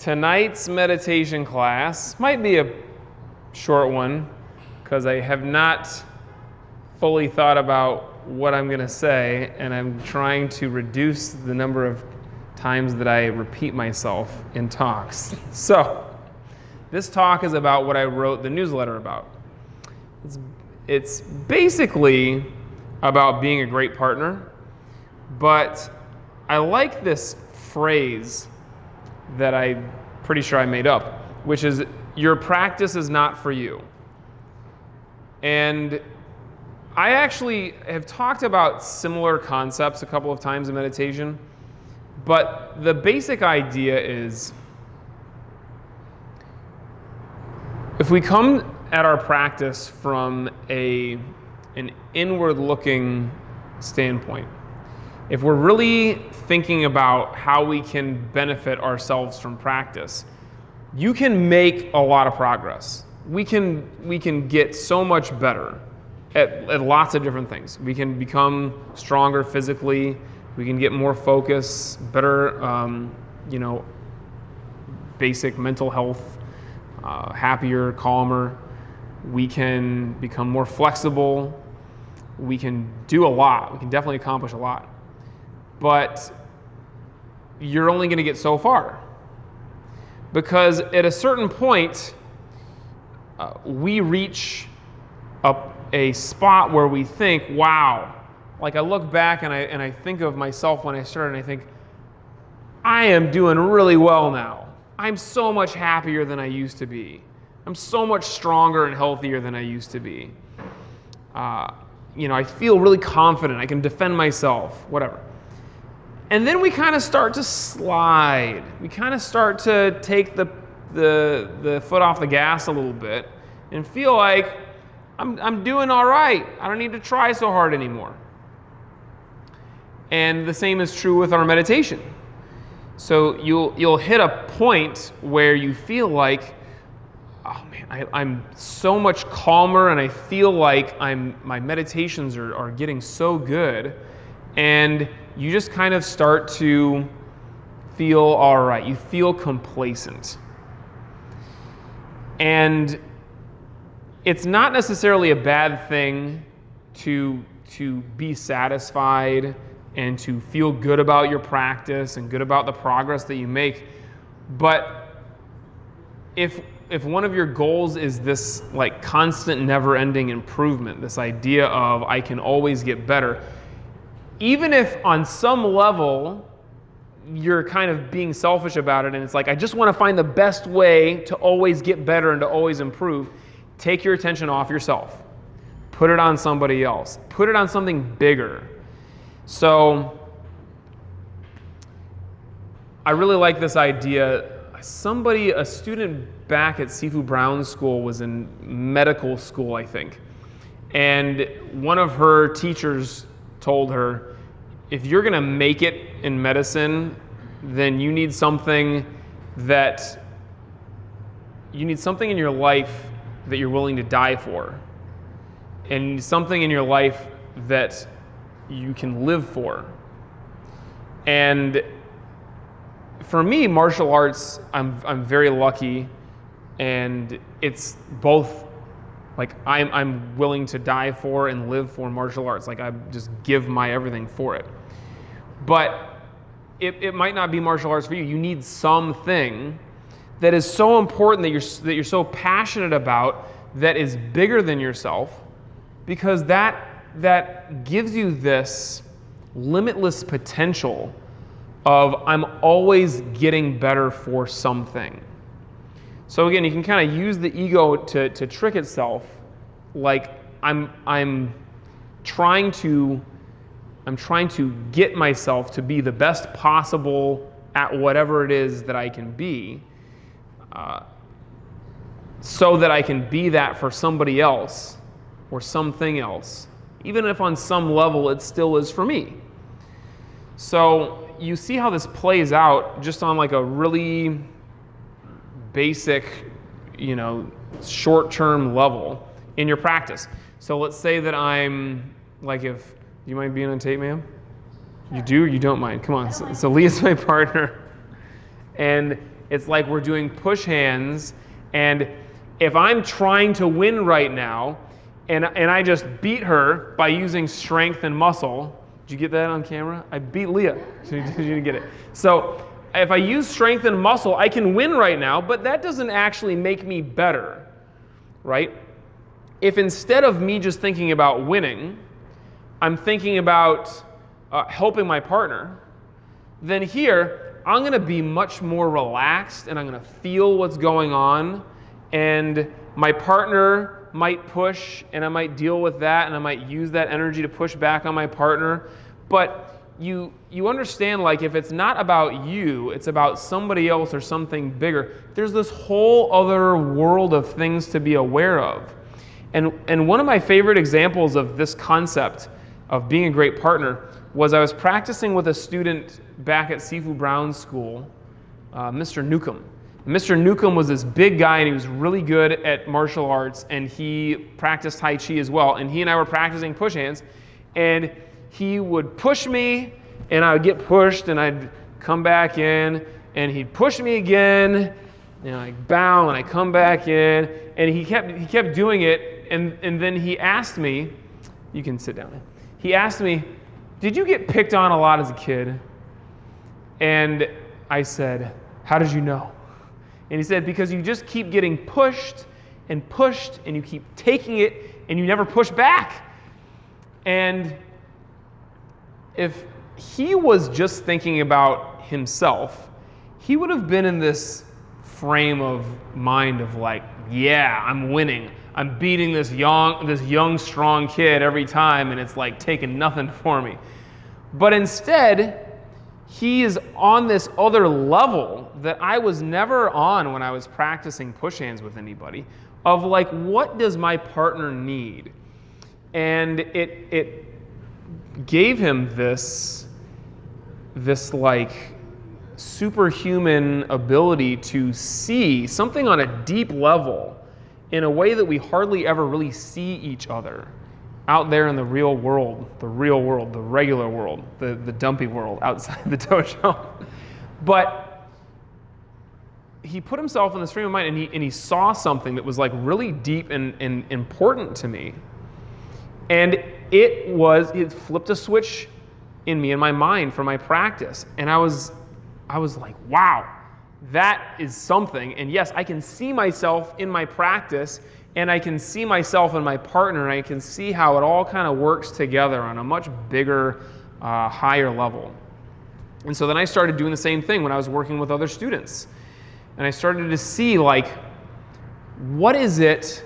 Tonight's meditation class might be a short one because I have not fully thought about what I'm going to say, and I'm trying to reduce the number of times that I repeat myself in talks. So, this talk is about what I wrote the newsletter about. It's basically about being a great partner, but I like this phrase that I'm pretty sure I made up, which is, your practice is not for you. And I actually have talked about similar concepts a couple of times in meditation, but the basic idea is, if we come at our practice from an inward-looking standpoint, if we're really thinking about how we can benefit ourselves from practice, you can make a lot of progress. We can get so much better at lots of different things. We can become stronger physically. We can get more focus, better, basic mental health, happier, calmer. We can become more flexible. We can do a lot. We can definitely accomplish a lot. But you're only going to get so far. Because at a certain point, we reach a spot where we think, wow, like I look back and I think of myself when I started and I think, I am doing really well now. I'm so much happier than I used to be. I'm so much stronger and healthier than I used to be. I feel really confident. I can defend myself, whatever. And then we kind of start to slide. We kind of start to take the foot off the gas a little bit and feel like I'm doing all right. I don't need to try so hard anymore. And the same is true with our meditation. So you'll hit a point where you feel like, oh man, I'm so much calmer, and I feel like my meditations are getting so good, and you just kind of start to feel all right. You feel complacent. And it's not necessarily a bad thing to be satisfied and to feel good about your practice and good about the progress that you make. But if one of your goals is this like constant never-ending improvement, this idea of I can always get better, even if on some level you're kind of being selfish about it and it's like, I just want to find the best way to always get better and to always improve, take your attention off yourself. Put it on somebody else. Put it on something bigger. So I really like this idea. A student back at Sifu Brown School was in medical school, I think. And one of her teachers told her, if you're going to make it in medicine, then you need something in your life that you're willing to die for. And something in your life that you can live for. And for me, martial arts, I'm very lucky, and it's both. Like I'm willing to die for and live for martial arts. Like I just give my everything for it. But it might not be martial arts for you. You need something that is so important that you're so passionate about, that is bigger than yourself, because that gives you this limitless potential of I'm always getting better for something. So again, you can kind of use the ego to trick itself, like I'm trying to get myself to be the best possible at whatever it is that I can be, so that I can be that for somebody else or something else, even if on some level it still is for me. So you see how this plays out just on like a really basic, short-term level in your practice. So let's say that I'm like, do you mind being on tape, ma'am? You do or you don't mind? Come on. So Leah's my partner. And It's like we're doing push hands, and if I'm trying to win right now, and I just beat her by using strength and muscle. Did you get that on camera? I beat Leah. You didn't get it. So if I use strength and muscle, I can win right now, but that doesn't actually make me better, right? If instead of me just thinking about winning, I'm thinking about helping my partner, then here, I'm going to be much more relaxed, and I'm going to feel what's going on, and my partner might push, and I might deal with that, and I might use that energy to push back on my partner. But you understand, like, if it's not about you, it's about somebody else or something bigger, there's this whole other world of things to be aware of. And one of my favorite examples of this concept of being a great partner was I was practicing with a student back at Sifu Brown School, Mr. Newcomb. Mr. Newcomb was this big guy, and he was really good at martial arts, and he practiced Tai Chi as well. And he and I were practicing push hands, and he would push me, and I would get pushed, and I'd come back in, and he'd push me again, and I'd bow, and I'd come back in, and he kept doing it, and then he asked me, you can sit down. He asked me, did you get picked on a lot as a kid? And I said, how did you know? And he said, because you just keep getting pushed, and you keep taking it, and you never push back. And if he was just thinking about himself, he would have been in this frame of mind of like, yeah, I'm winning. I'm beating this young, strong kid every time, and it's like taking nothing for me. But instead, he is on this other level that I was never on when I was practicing push hands with anybody, of like, what does my partner need? And it gave him this like superhuman ability to see something on a deep level in a way that we hardly ever really see each other out there in the real world, the regular world, the dumpy world outside the dojo. But he put himself in this frame of mind, and he saw something that was like really deep and important to me. And it flipped a switch in me, in my mind, for my practice. And I was like, wow, that is something. And yes, I can see myself in my practice, and I can see myself in my partner, and I can see how it all kind of works together on a much bigger, higher level. And so then I started doing the same thing when I was working with other students. And I started to see, like, what is it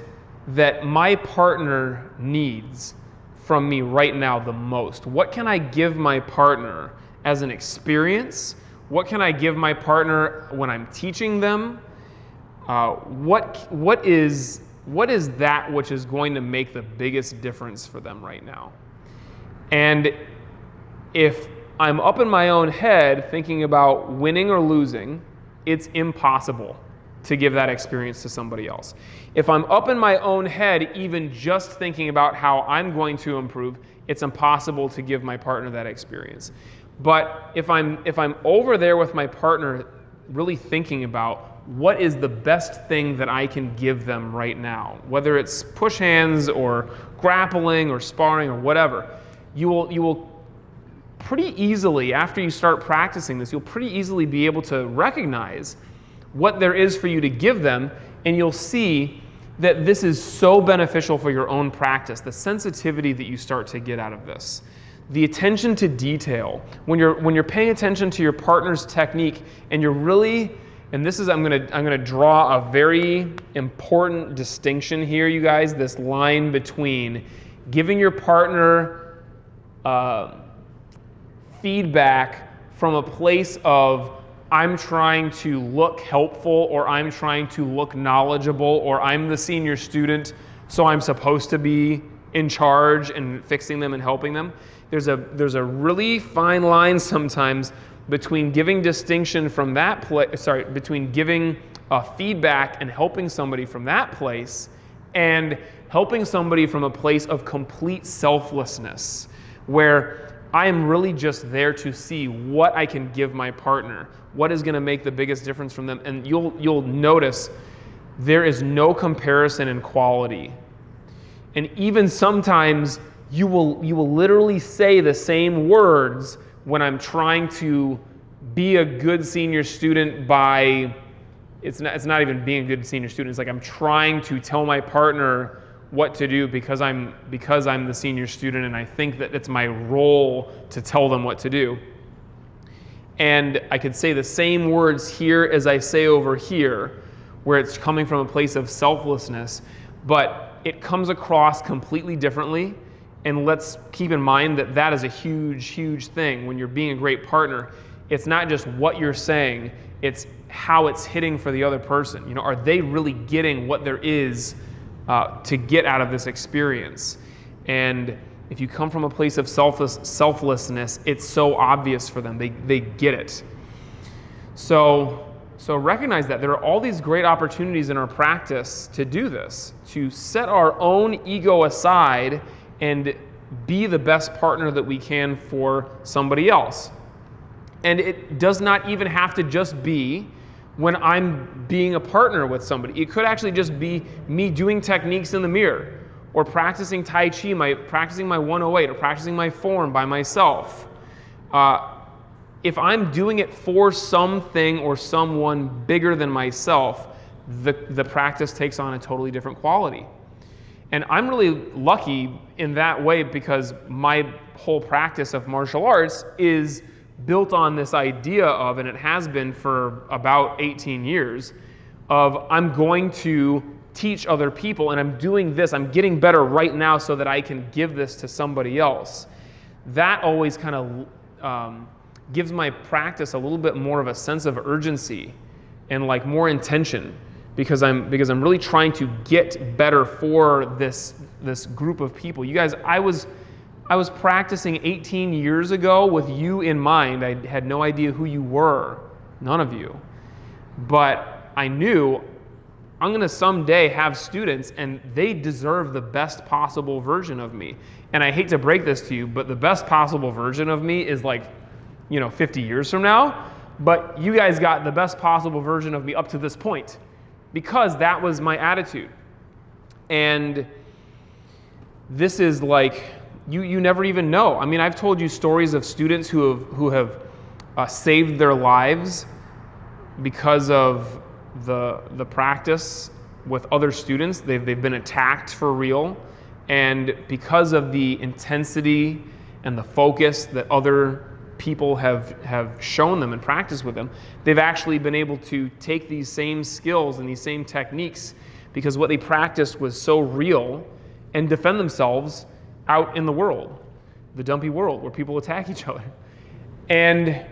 that my partner needs from me right now the most? What can I give my partner as an experience? What can I give my partner when I'm teaching them? What is that which is going to make the biggest difference for them right now? And if I'm up in my own head thinking about winning or losing, it's impossible to give that experience to somebody else. If I'm up in my own head, even just thinking about how I'm going to improve, it's impossible to give my partner that experience. But if I'm over there with my partner, really thinking about what is the best thing that I can give them right now, whether it's push hands or grappling or sparring or whatever, you will pretty easily, after you start practicing this, you'll pretty easily be able to recognize what there is for you to give them, and you'll see that this is so beneficial for your own practice, the sensitivity that you start to get out of this. The attention to detail. When you're paying attention to your partner's technique, and you're really, and this is, I'm gonna draw a very important distinction here, you guys, this line between giving your partner feedback from a place of I'm trying to look helpful, or I'm trying to look knowledgeable, or I'm the senior student, so I'm supposed to be in charge and fixing them and helping them. There's a really fine line sometimes between giving distinction from that place, between giving feedback and helping somebody from that place, and helping somebody from a place of complete selflessness, where I am really just there to see what I can give my partner, what is going to make the biggest difference from them. And you'll notice there is no comparison in quality. And even sometimes you will literally say the same words when I'm trying to be a good senior student by, it's not even being a good senior student, it's like I'm trying to tell my partner what to do because I'm the senior student and I think that it's my role to tell them what to do. And I could say the same words here as I say over here, where it's coming from a place of selflessness, but it comes across completely differently. And let's keep in mind that that is a huge, huge thing when you're being a great partner. It's not just what you're saying, it's how it's hitting for the other person. You know, are they really getting what there is to get out of this experience? And if you come from a place of selflessness, it's so obvious for them. They get it. So recognize that there are all these great opportunities in our practice to do this, to set our own ego aside and be the best partner that we can for somebody else. And it does not even have to just be when I'm being a partner with somebody. It could actually just be me doing techniques in the mirror, or practicing Tai Chi, practicing my 108, or practicing my form by myself. If I'm doing it for something or someone bigger than myself, the practice takes on a totally different quality. And I'm really lucky in that way because my whole practice of martial arts is built on this idea of, and it has been for about 18 years, of I'm going to teach other people and I'm doing this, I'm getting better right now so that I can give this to somebody else. That always kind of gives my practice a little bit more of a sense of urgency and like more intention because I'm really trying to get better for this group of people. You guys, I was practicing 18 years ago with you in mind. I had no idea who you were, none of you. But I knew I'm going to someday have students and they deserve the best possible version of me. And I hate to break this to you, but the best possible version of me is like, 50 years from now. But you guys got the best possible version of me up to this point because that was my attitude. And this is like, you never even know. I mean, I've told you stories of students who have saved their lives because of the practice with other students. They've been attacked for real, and because of the intensity and the focus that other people have shown them and practiced with them, they've actually been able to take these same skills and these same techniques because what they practiced was so real and defend themselves out in the world, the dumpy world where people attack each other. And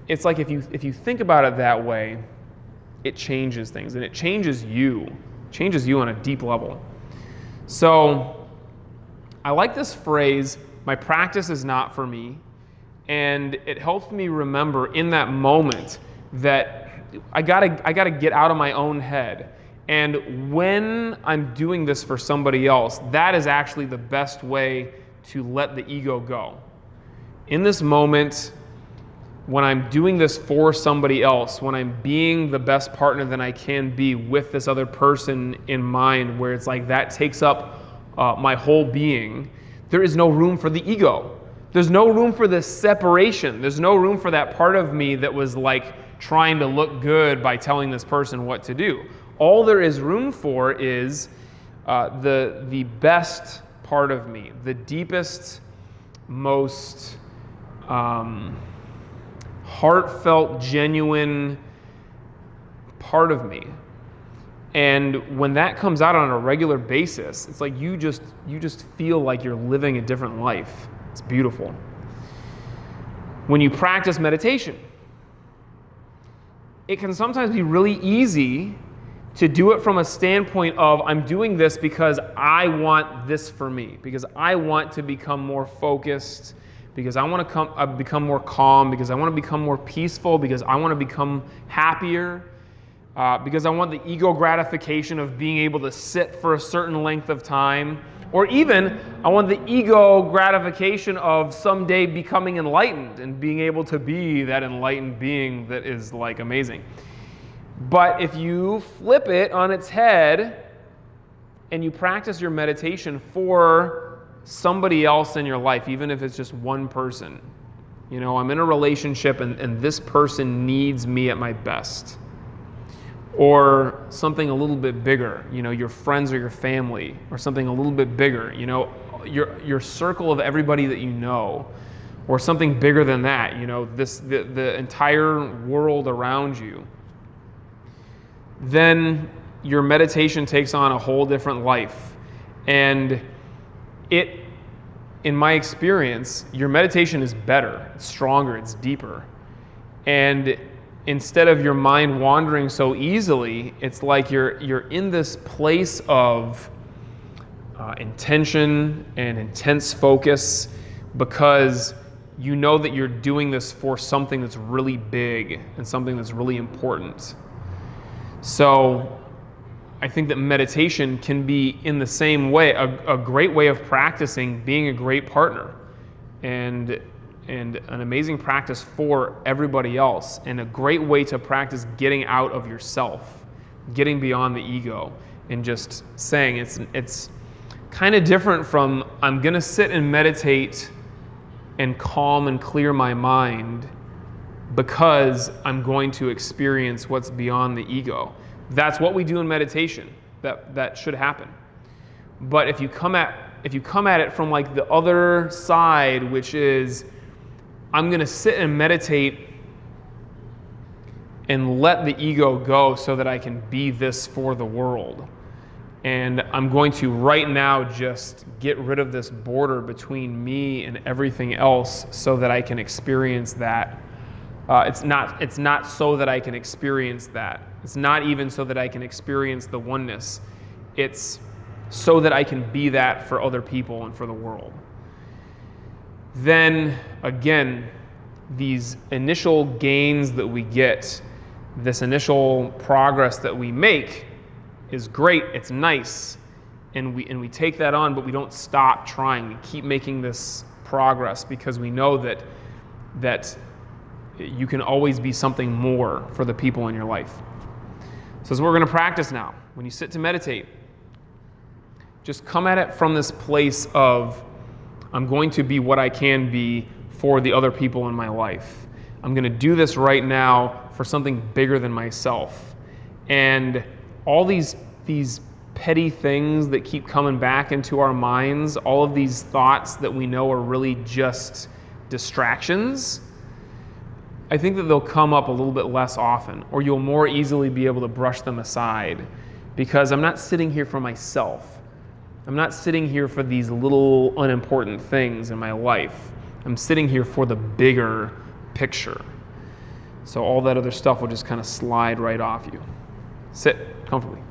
it's like if you think about it that way, it changes things and it changes you on a deep level. So I like this phrase, my practice is not for me. And it helps me remember in that moment that I gotta get out of my own head. And when I'm doing this for somebody else, that is actually the best way to let the ego go. In this moment, when I'm doing this for somebody else, when I'm being the best partner that I can be with this other person in mind, where it's like that takes up my whole being, there is no room for the ego. There's no room for this separation. There's no room for that part of me that was like trying to look good by telling this person what to do. All there is room for is the best part of me, the deepest, most heartfelt, genuine part of me. And when that comes out on a regular basis, it's like you just feel like you're living a different life. It's beautiful. When you practice meditation, it can sometimes be really easy to do it from a standpoint of I'm doing this because I want this for me, because I want to become more focused, because I want to become more calm, because I want to become more peaceful, because I want to become happier, because I want the ego gratification of being able to sit for a certain length of time, Or even, I want the ego gratification of someday becoming enlightened and being able to be that enlightened being that is like amazing. But if you flip it on its head and you practice your meditation for somebody else in your life, even if it's just one person, I'm in a relationship and this person needs me at my best. Or something a little bit bigger, your friends or your family, or something a little bit bigger, your circle of everybody that you know, or something bigger than that, the entire world around you. Then your meditation takes on a whole different life. And in my experience, your meditation is better, it's stronger, it's deeper. And instead of your mind wandering so easily, it's like you're in this place of intention and intense focus, because you know that you're doing this for something that's really big and something that's really important. So I think that meditation can be, in the same way, a great way of practicing being a great partner, and an amazing practice for everybody else, and a great way to practice getting out of yourself, getting beyond the ego, and just saying it's kind of different from, I'm going to sit and meditate and calm and clear my mind because I'm going to experience what's beyond the ego. That's what we do in meditation. That should happen. But if you come at it from like the other side, which is, I'm going to sit and meditate and let the ego go so that I can be this for the world. And I'm going to right now just get rid of this border between me and everything else so that I can experience that. It's not so that I can experience that. It's not even so that I can experience the oneness. It's so that I can be that for other people and for the world. Then again, these initial gains that we get, this initial progress that we make is great, it's nice, and we take that on, but we don't stop trying. We keep making this progress because we know that you can always be something more for the people in your life. So as we're going to practice now, when you sit to meditate, just come at it from this place of, I'm going to be what I can be for the other people in my life. I'm going to do this right now for something bigger than myself. And all these petty things that keep coming back into our minds, all of these thoughts that we know are really just distractions, I think that they'll come up a little bit less often, or you'll more easily be able to brush them aside, because I'm not sitting here for myself. I'm not sitting here for these little unimportant things in my life. I'm sitting here for the bigger picture. So all that other stuff will just kind of slide right off you. Sit comfortably.